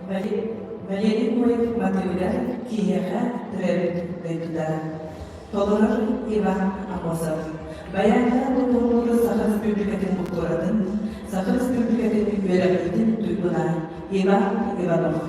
Валерий Моев Матвеевич Киеха Требетуда. Толорар Иван Амосов. Баянда Толорар Сахар Республикатын Бухторатын, Сахар Республикатын Верабитин Туйбуна Иван Иванов.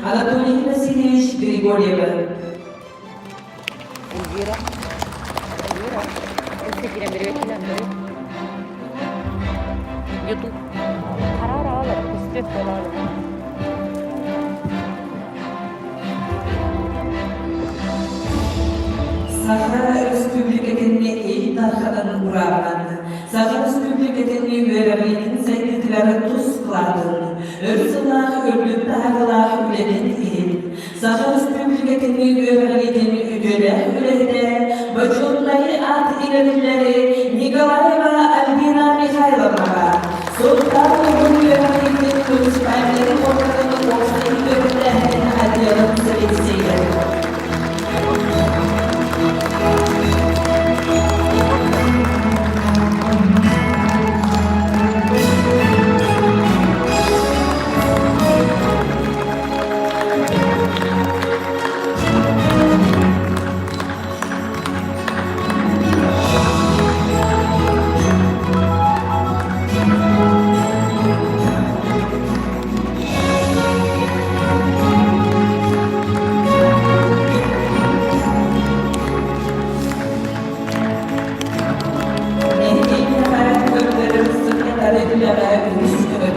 Анатолий Васильевич Григорьев. YouTube. Karara alır. İstet dolar. Sahara Respublika'nın ilk tarafından uğranan, Sahara Respublika'nın vereminin sekretleri tuz kıladın, Örsülah örgütte ağılah üleden ihim, Sahara Respublika'nın vereminin üdüle ülede, Bacunlayı at ilerileri, Nikolayeva Albina Mikhailovna, Sultan Gülüvereminin konuşmayları ortadan olsaydı ülkelerin adıyalım seviyesiydi. ödüllere üstüne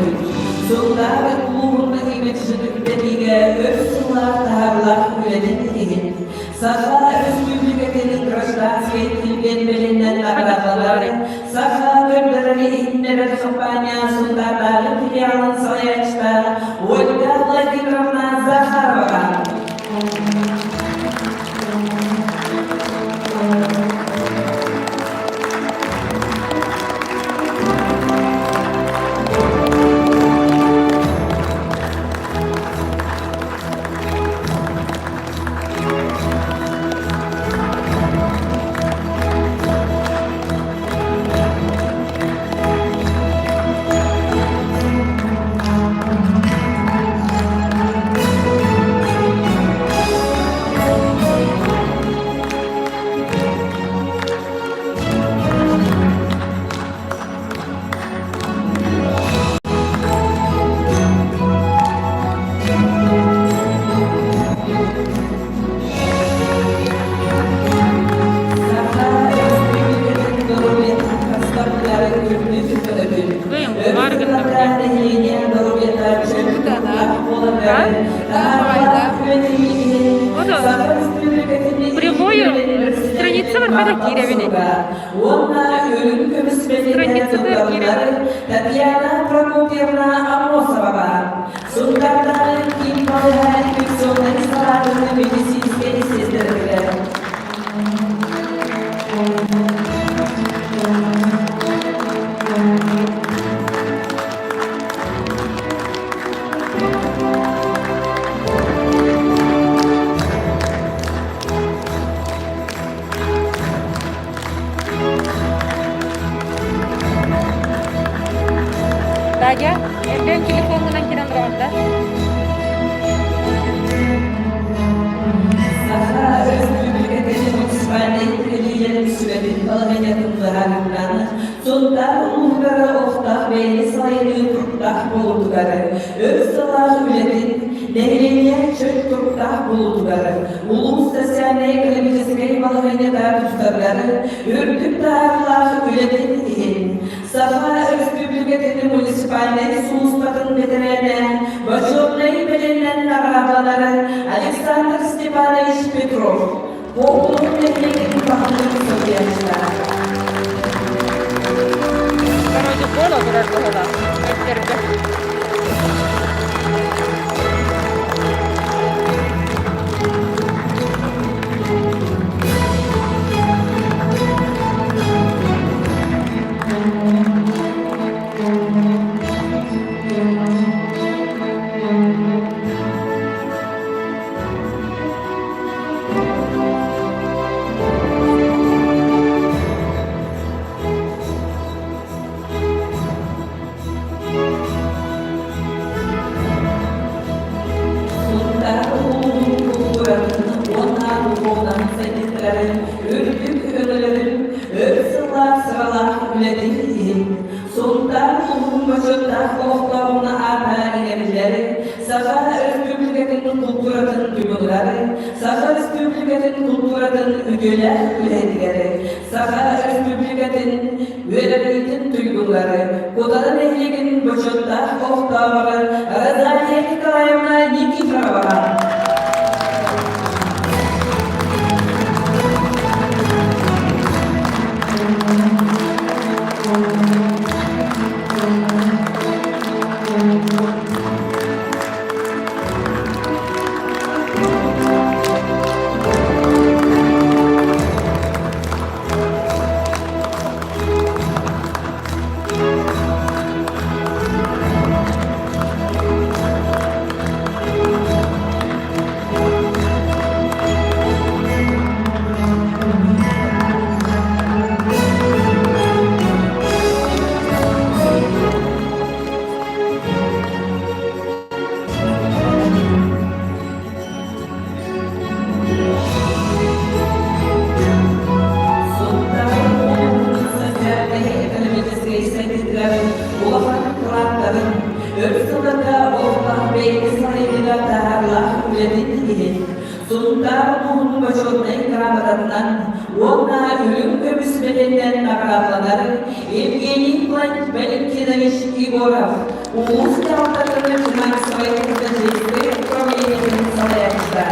Soğuklar uğrunda kıymetçilik dediğine ölsünler dağlar üledin. Safa Özgürlük'ün Groşlansk'ın belirlenen laboratuvarları, Safa gönderleri inlere kampanyasında bağlı filialın sayaçta, Olga Vladimirovna Zakharova. Страница Аркадия Киревиной. Страница Киревиной. Татьяна Прокопьевна Амосова. Султанların İmmalı infeksiyonları sağlığını medisinske seslendiler. Daja, ben telefonundan kiran ronda. Sahra Özgürlük'ün munisipallik belirleyen sürenin balığın yakınlarından sonda umurlara oftah beyni sayılı kurtlah bulutları, öz salah üledin, nehreye çök kurtlah bulutları, ulus sesyanne eklemicizgey balığın yakar tutarları, ürdük dağlar üledin ihin. Safa Özgürlük'ün munisipallik Suspat'ın veterine, başörneyi belirlenen arabaları, Alexander Stepanovich Petrov, Oğlum memleketin bakanlığı söyleyenler. Короче, кола durardı hola. Ettirdi. Sultan Ulum Başı'nda Oğuzlarına arta inerleri, Safa Özgürlük'ün kulturatın duyguları, Safa Özgürlük'ün kulturatın ügüler üledileri, Safa Özgürlük'ün üyelerin duyguları, Kudanın ehliğin Başı'nda Oğuzlarına, Razaliye Nikolayevna Nikiforova. belirlenen nagradları Evgeniy Valentinovich Igorov, Улус театрының финансовой содействие управлением Салаевича.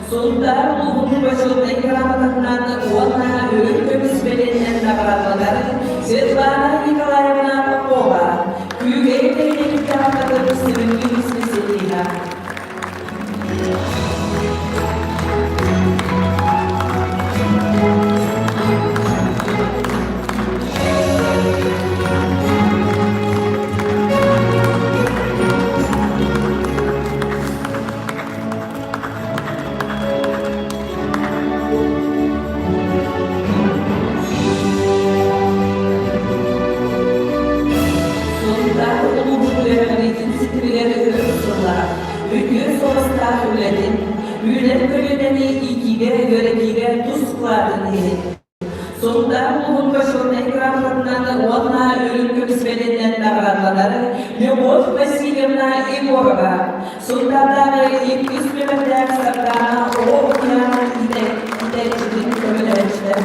Sonunda ruhunun başında ikramlarından ona öğütümüz belirlenen nagradları Svetlana Nikolayevna Popova, Küyügeyle kitapları sevimlimiz meselina. Sonunda ruhun başında ikramlarından ona ölümümüz belirlenen nagradları Lyubov Vasilyevna Igorova, sonunda ilk üstümünden saklana o okyanın ilerçinin söylemişler.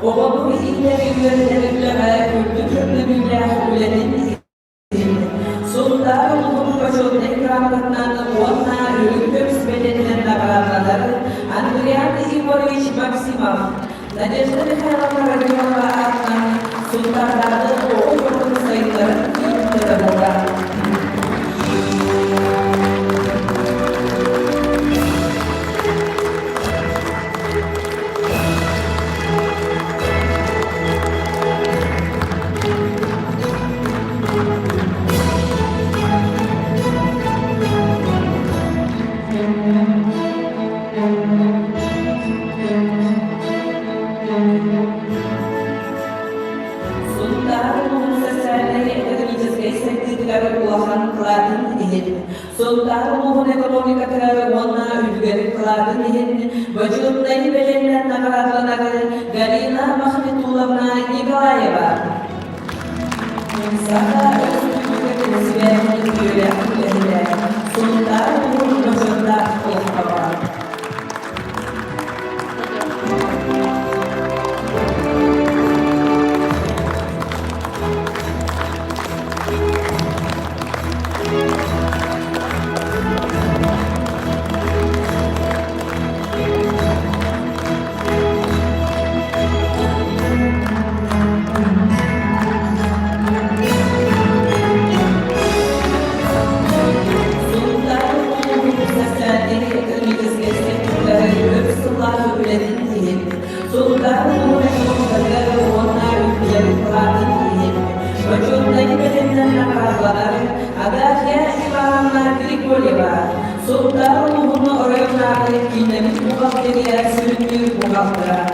Oğlum ileri yönlerine kültürlüğüyle ülenin sonunda ruhun başında ikramlarından ona ölümümüz belirlenen nagradları Andriy Ivanovich Maksimov, Nadezhda Mikhailovna Rodionova adlı sultanlarda o yolun sayıların ilkleri olan. Sonunda ruhun ekonomikatları ona ülgeri kıladın eğin, vücudundan belirlenen nagradları Galina Mahmetulovna Nikolayeva. Sana özgürlükleri siberinin yüreklerine, sonunda ruhun başında olmalı. Sonunda ruhunu orayonlarda etkilemiş bu bakteriye sürünmüyor bu baktıra.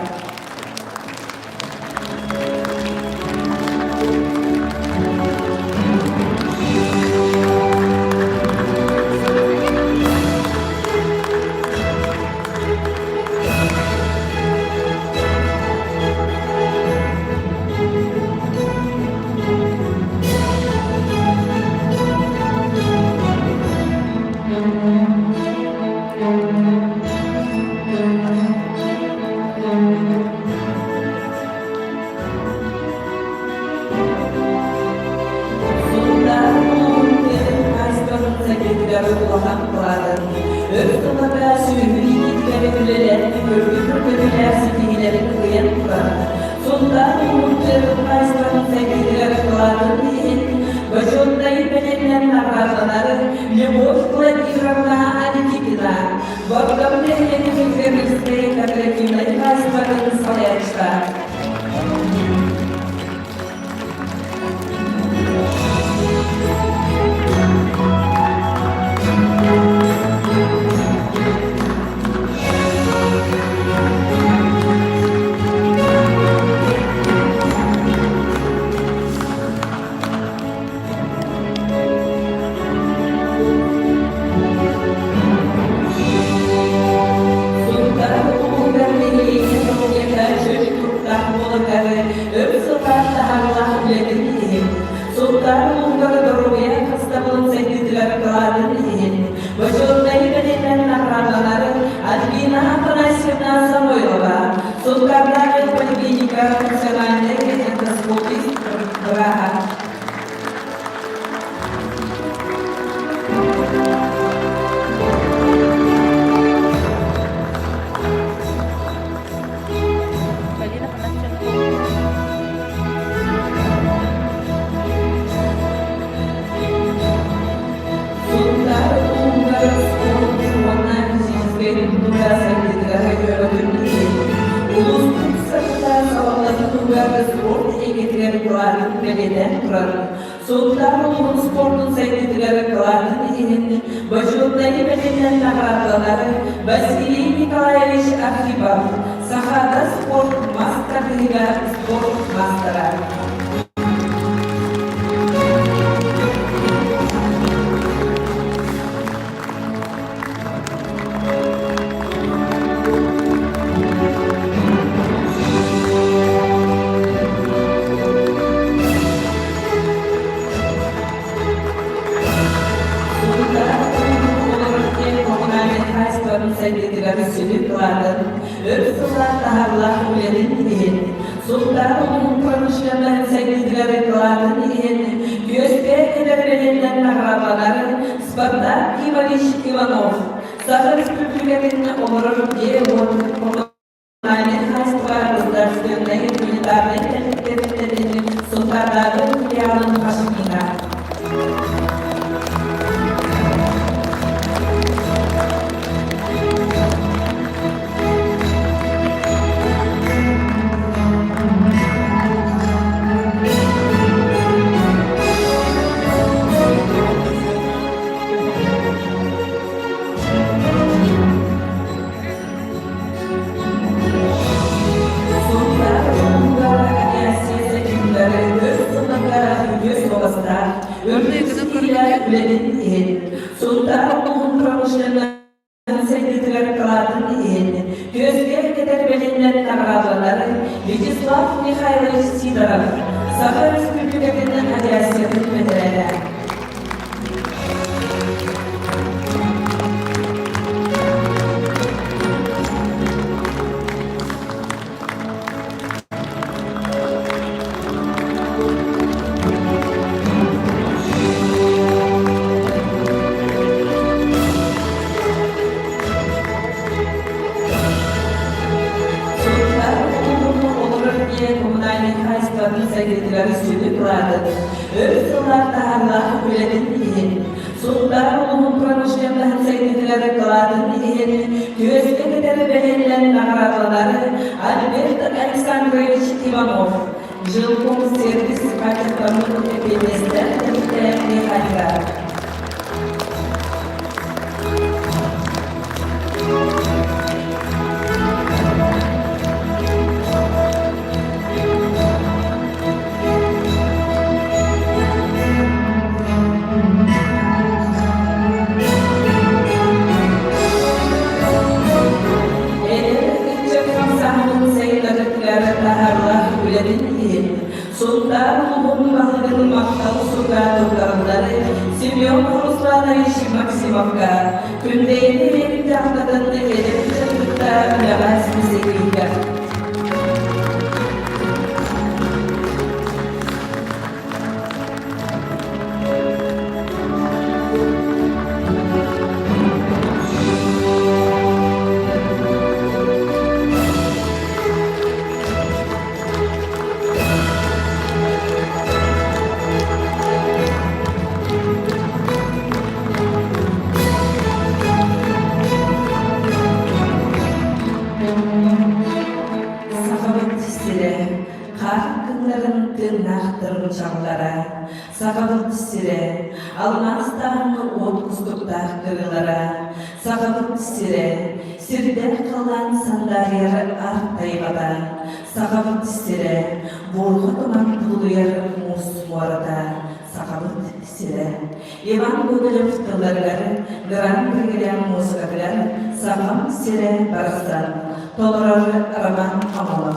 yeni fikirlerimizde kadar kaslarını sayaçlar. Sultanın sporun seyircileri kılardı dihini, başındayı bedenen nakaratları, Vasiliy Nikolaevich Arkhipov, sahada spor masterliğiyle spor masterı. Sultanın konuşmalarını sevgilere kılardı diyeni, göstergeler belirlenen akrabaları, Spartak Ivanish Ivanov, Sakha Respublikalarının onurur diye onaylı hastalarımızlar sürümdeki militerlerin tehditlerini sultanların filialının başına. Sultanın kuruluşlarının sekreter kılardı diyeni, göstergeler belirlenen akrabaları, Vyacheslav Mikhailovich Sidorov, Sakha Respublikalarının aviasya hükümetleri. Sultanın kuruluşlarının sekreterleri kılardı diyeni, göstergeleri belirlenen akrabaları, Albert Alexandrovich Ivanov, Жилком servis kayıtlarının tepelesinden tehditlerini halka. Sultanın Mahmud'un maktalı sultanlıklarından Semyon Ruslanoviç Maksimovka, Kündeyli evinde anladığını edip çıktıkta bilemez müziğiyle. naqtırın çamlara, sağabıt sire, almazdan otkuzdukta kırılara, sağabıt sire, sirde kalan sandaryarı arttayğada, sağabıt sire, borğu duman buluyarı mus muarada, sağabıt sire. Ivan Gogolev tıllarları, Gran Grigoryan muzika bilen, sağam sire barastan, tolararı Roman Amalov.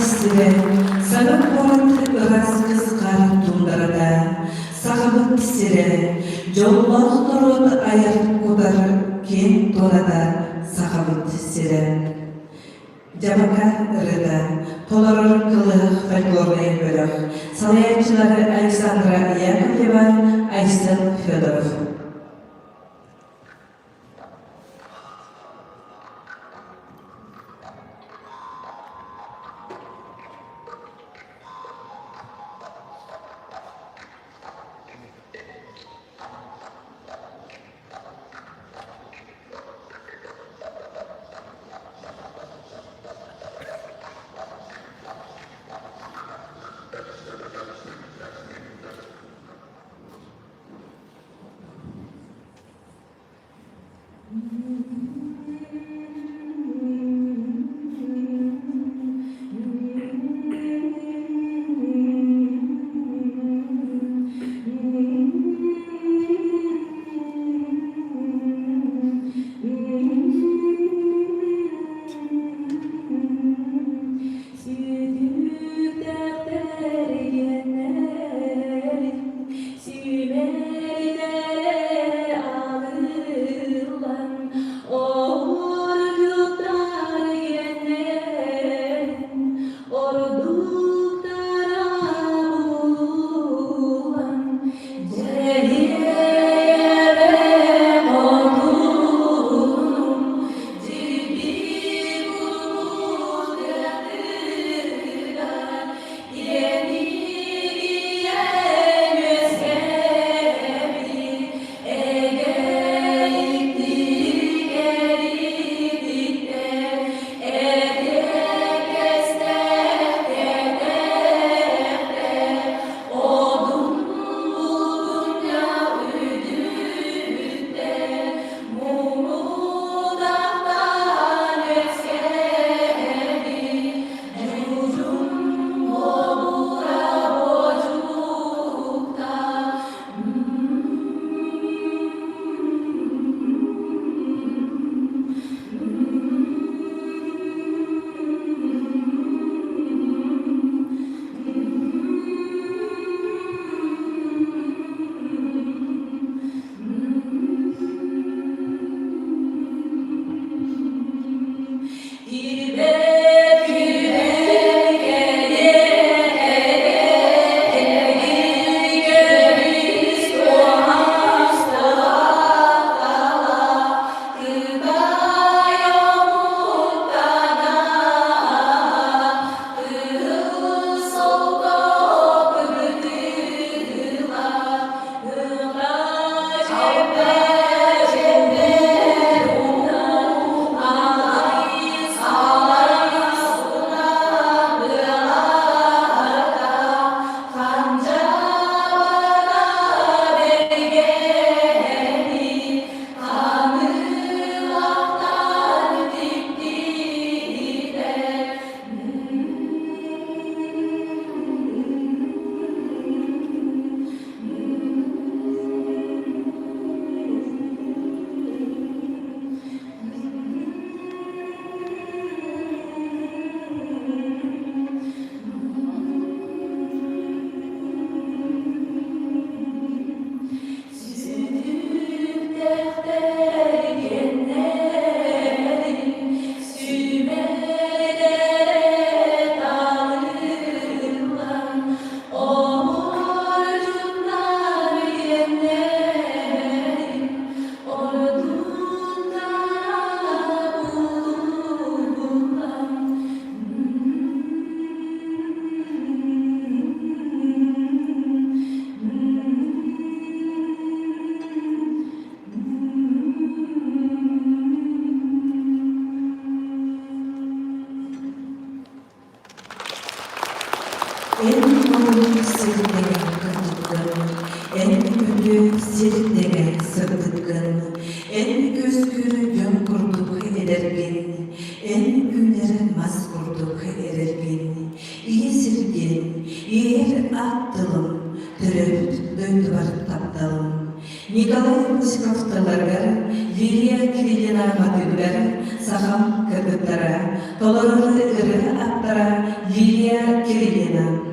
Sire, sanat borat ıras kızgar tundarada, sahabıt sire, jollaq turut ayak kudar ken tonada, sahabıt sire. Jabaka ırıda, tolarır kılıq folklornay bölük, salayatçıları Alexandra Yakovleva, Aysel Fedorov. en kötü sirtene sırdıkın, en gözgürü yön kurduk edergin, en günleri mas kurduk edergin, iyi sirgin, iyi attılım, türüp döndü barıp taptalım. Nikolay Pusikov'talarga, Lilia Kirillina Matülgar, Saham Kırgıtlara, Tolarlı Irı Attara, Lilia Kirillina.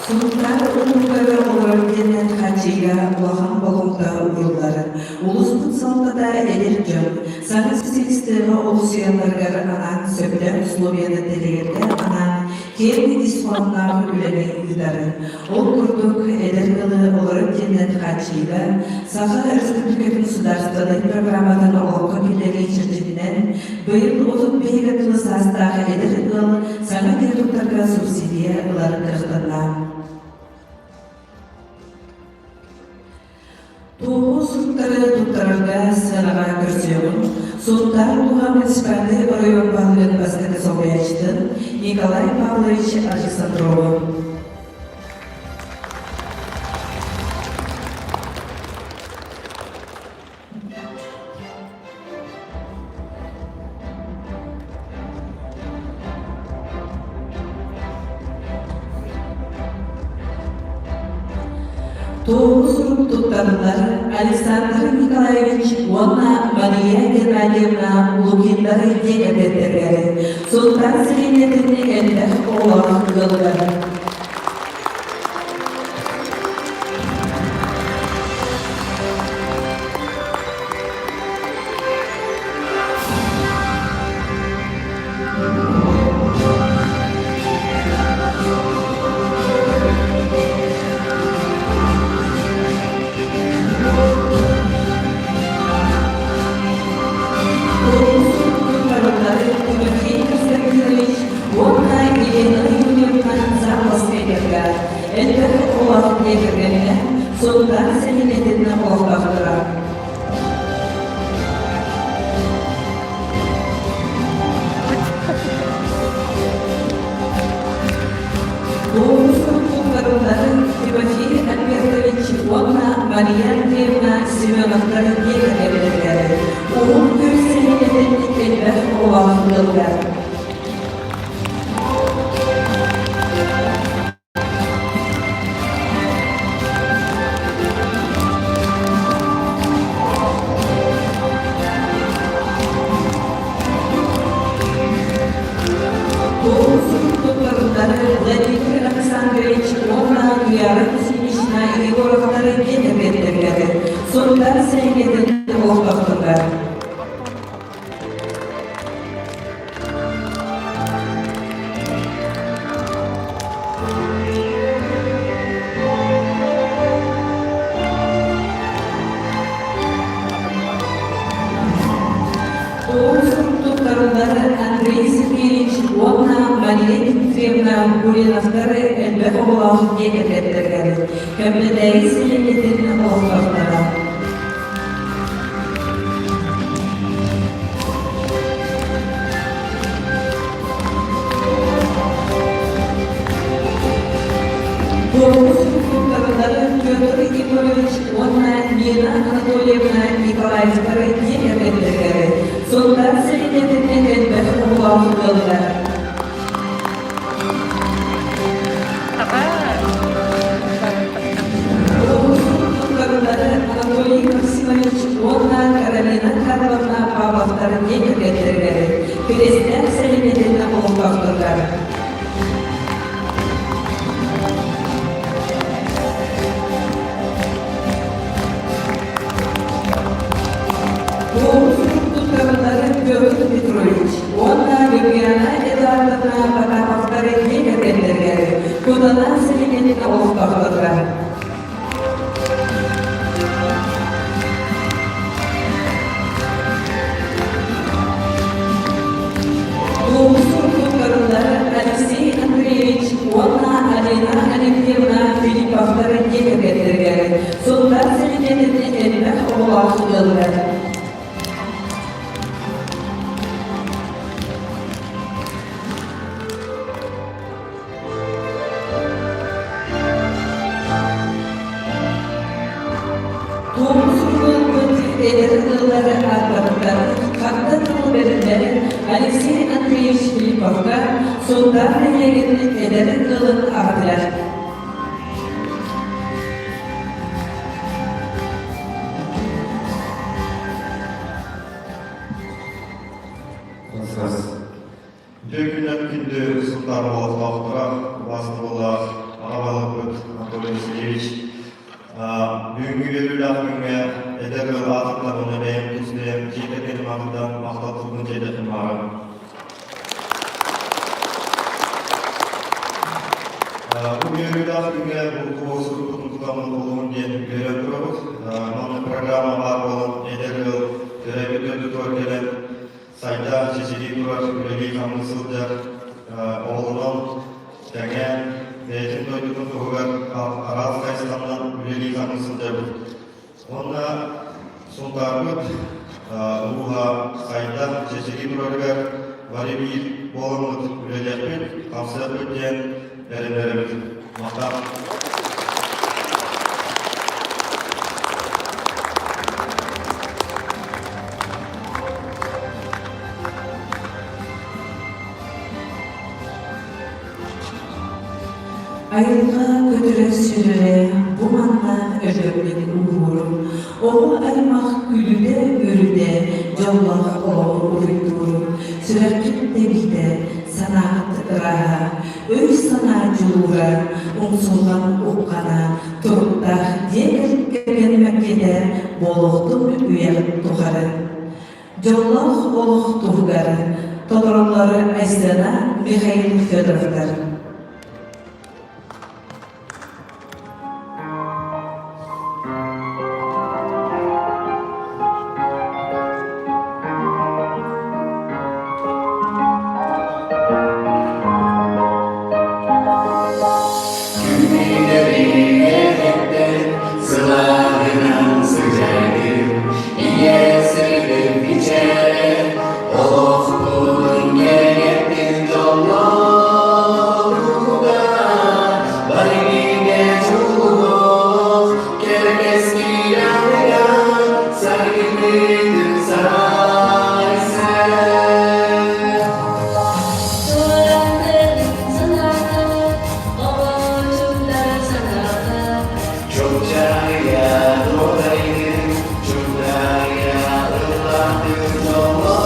Sultan Umurları olarak denen hacıyla Uahan Boğum'da uğurları, Ulusput Saltada Elircan, Sanat Stilisteri Olusiyanlargar anan Söbden Sloviyada Delirde anan Kevni İslamlar Üleni Yudarı, Ol Kurduk Edirgalı olarak denen hacıyla Saha Respublika Государственной программадан Олқы Билері Чертетінен бұйыл 35 кылы састағы Edirgal Sanat Yurtlarga subsidiya ылар кырдына. Туğu sırtları tuttarında sırağa görsüyorum. Sultan Туға муниципальный район bağlığın басқаны соғайышты Николай Павлович Александрову. Туğu sırp tuttarılar Александр Николаевич Уонна Мария Геннадьевна Лукинları дегадеттерleri Sultan Süleyman'ın elinde olan yolları. Sultan Selim'in ortakları. Doğrusu kullarından Timothy Albertovich Ivana Maria Andreevna Simeonovları yeğenlerleri. Onun göğslerinin eller olanlılar. Vladimir Alexandrovich Ivana Yaroslavичna Yegorovları yeğenlerleri. Sultan Selim'in ortakları. Андрей Сергеевич Ивана Мария Дмитриевна Гуриновтары элбе оғылауын егерлеттіргені. Көмледегі селенетінің оғылауына. Петр Егорович Ивана Нина Анатольевна Николаевтары егерлеттіргені. Sultan Selim'in elbet oğlanlıları. Oğuzluklarları Anatoly Maximovich Ivana Karolina Karlovna Pavlovları yeğenlerleri. Kristyan Selim'in oğlanlıları. Петр Петрович, Ивана Евгения Эдуардовна Потаповтары yeğenlerleri. Kudadan Selim'in oğlanlıları. Алексей Андреевич Ивана Алина Алексеевна Филипповтары yeğenlerleri. Sultan Selim'in elbet oğlanlıları. Ederleri arasında hakta tanımlarında Alexey Andreevich Filipov'da Sultan Selim'in ederlerinin ardılar. Dökülen gündü Sultan Oğuz'la Vasıf'la Ağabalık Anatoly Sergeyevich Бүгінгі берілі ақпенге әдәрі атықларыны бәйім күсілем жекетен мағыдан мақтатылдың жедетін мағым. Бұл берілі ақпенге бұл қоғысыр тұтынтыламын болуын ден беріп тұрабыз. Мұны программа бар болын әдәрі төрәбеті көргелен сайда шешеге тұрар үрелей қамысылдар оғылынан тәңен Eğitim doyduğun tohugar Araz Kayıslan'dan üreli kanısındır. Onda Sultanlık, Uğha, Sayda, Çeşeli Durargar, Varibir, Boğanlık, Üreliyatlık, Kamsiyatlık diyen erenlerimiz. Makam. Ayılga götüre sürüle, bu manla ödömlük uğurum. Oğul aymaq gülüde, örüde, cavlaq oğul uydurum. Sürekip demide, sanat ıraha, öy sana culuğra, umsulgan uqqana, turupta diğer gelmekede, boluqtum üyek tuğarı. Cavlaq oluq tuğgarı, tolorları Azdana Mikhail Fedorovlar. Jogja dolayım, Jogja Allah'ın yolu.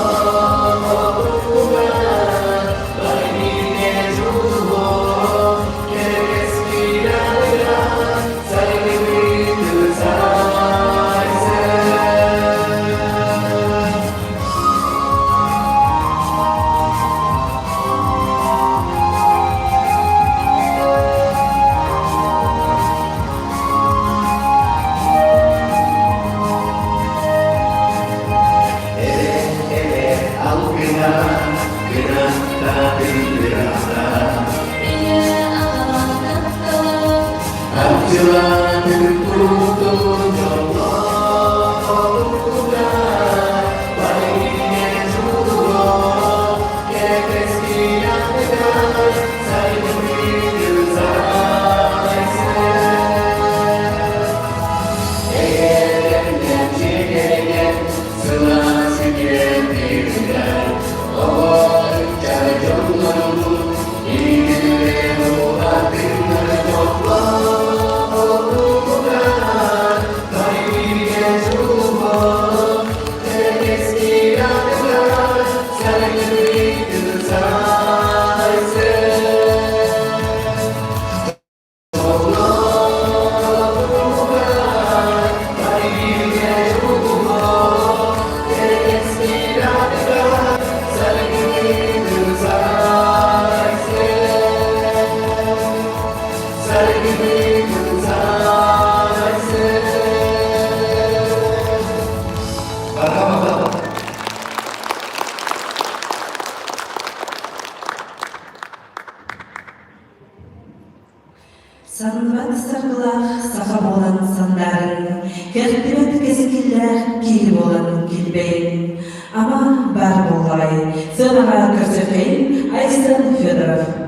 Sanvat sargılar sahab olan sandarın, kertiret kesikiller kilip olan kilbeyin. Ama bar bolay, sığınağa körsökeyin, Aysan Fedorov.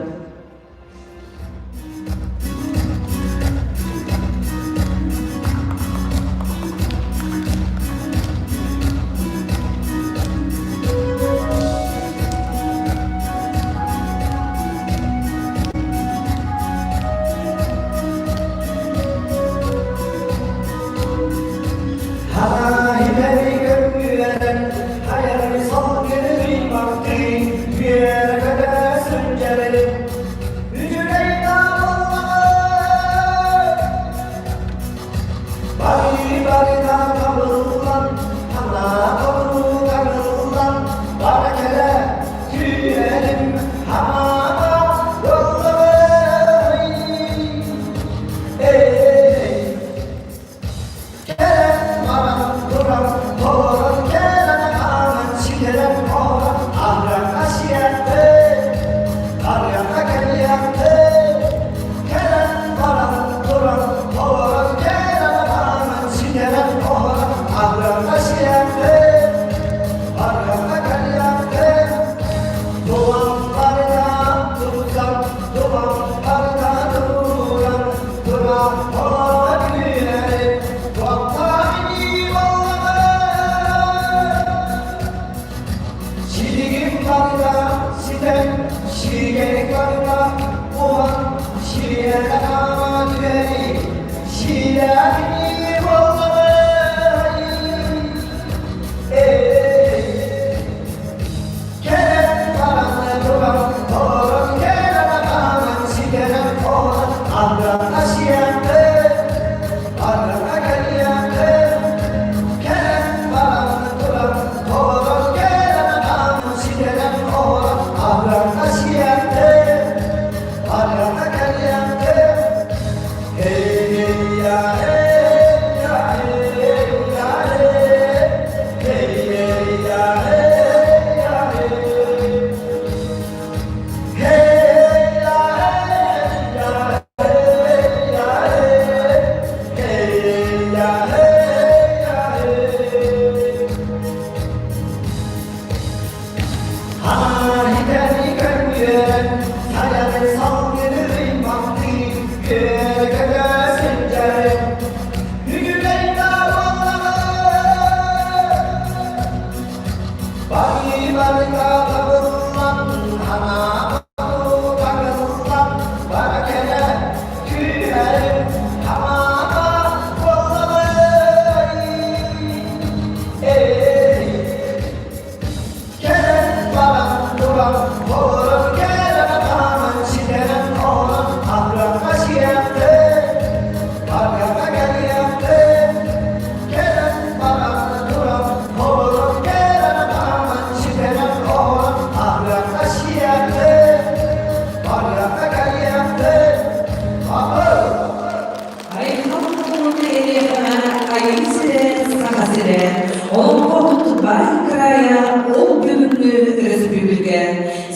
Hamama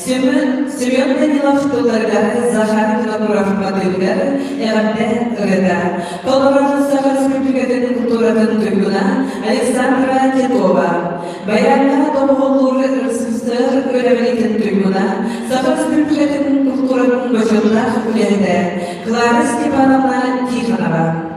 Semyon Danilov tıllarları, Zahar Kılaburaf madalları, Eğamde Rıda. Kolorado Saha Respublikası'nın kulturatın duyguna, Aleksandra Titova. Bayanlar Doğulu Resurslar Öğrenmenin duyguna, Saha Respublikası'nın kulturatın başında Ülende, Klara Stepanovna Tikhonova.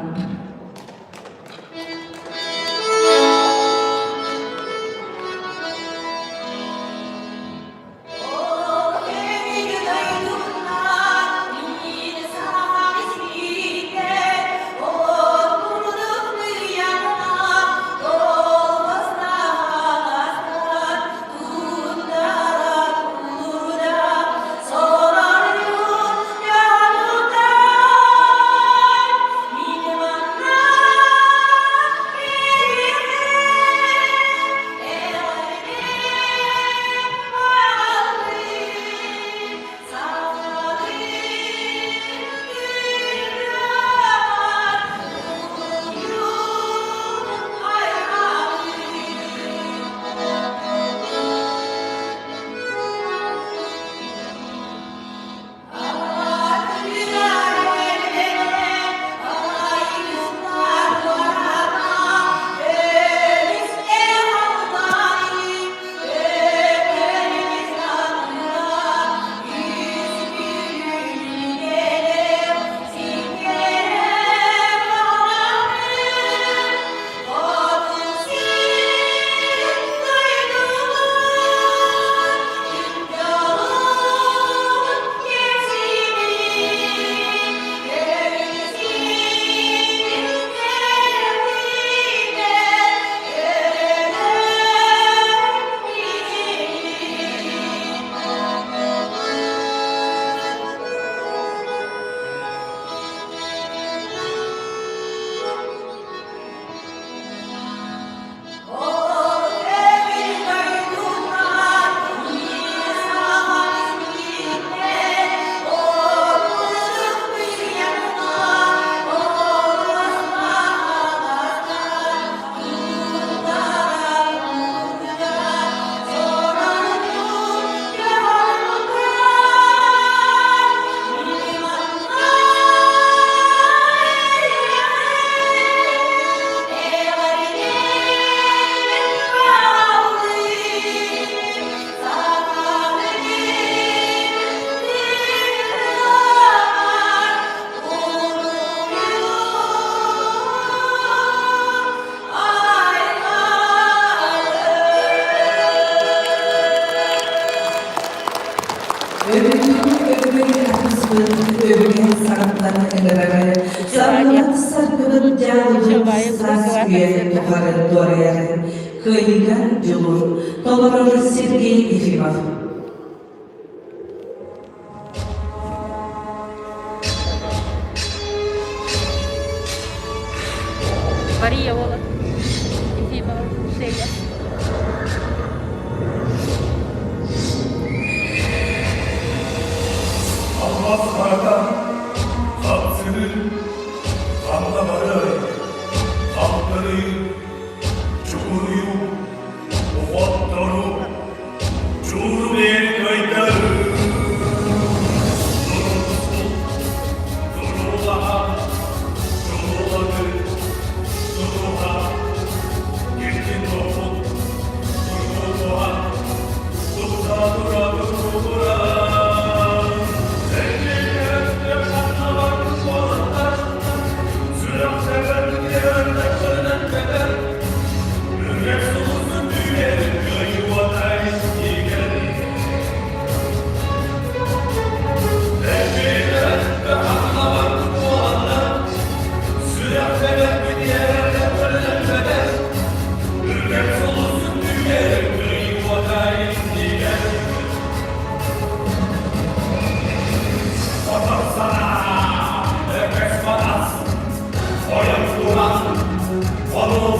Сергей Ефимов. Мария Вола, Ефимова, Шея. Allah karadan, kapsını, kandaları, kapları, çukuruyu, ufakları, çuğru bir kaydarı. Durulaha, duruladı, durulaha, gittin topuk, durulaha, durulaha. Follow